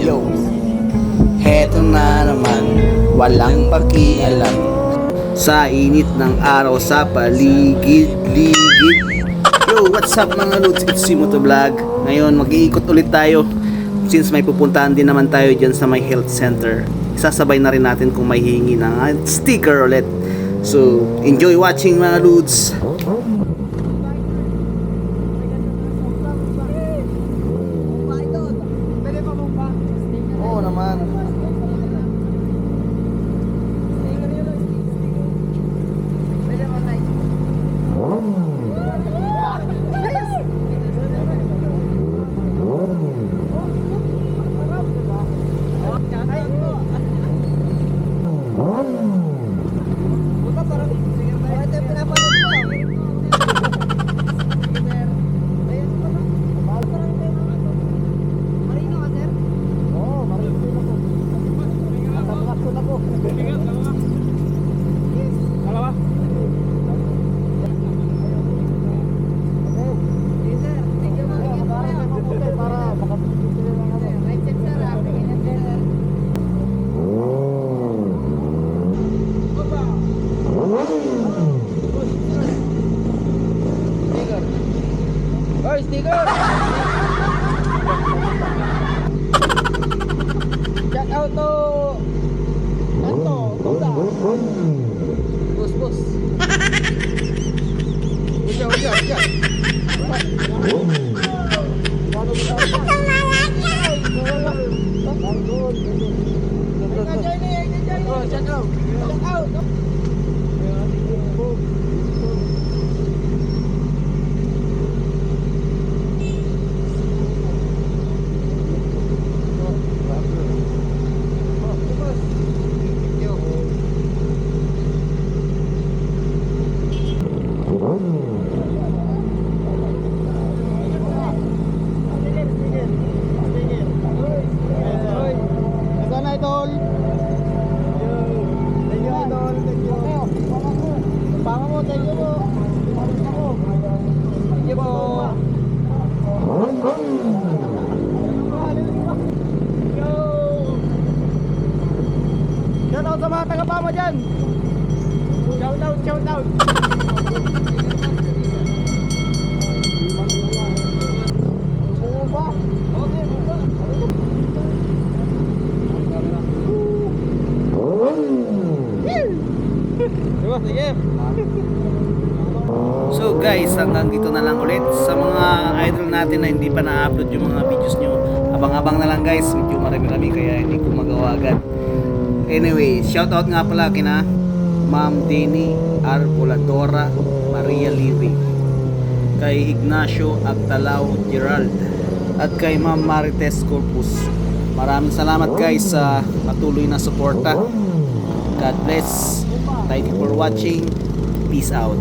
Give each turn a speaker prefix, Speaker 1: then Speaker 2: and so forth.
Speaker 1: Yo, heto na naman, walang pakialam sa init ng araw sa paligid-ligid. Yo, what's up mga lods? It's si Motovlog. Ngayon, mag-iikot ulit tayo since may pupuntahan din naman tayo dyan sa may health center. Isasabay na rin natin kung may hingi ng sticker ulit. So, enjoy watching mga lods. Oo naman.
Speaker 2: Oy, sticker! Shout out to Kanto, Toda. Bus. Uja. Shout out. Sana idol. Thank you idol. Thank you. Pama mo, thank you po. Thank you po. Shout out sa mga taga-Pama dyan. Shout out.
Speaker 1: So guys, hanggang dito na lang ulit. Sa mga idol natin na hindi pa na-upload yung mga videos nyo, abang-abang na lang guys. Medyo marami kaya hindi ko magawa agad. Anyway, shoutout nga pala kina Ma'am Denny R. Voladora Maria Liri, kay Ignacio Agtalao Gerald, at kay Ma'am Marites Corpus. Maraming salamat guys sa patuloy na suporta. God bless. Thank you for watching. Peace out.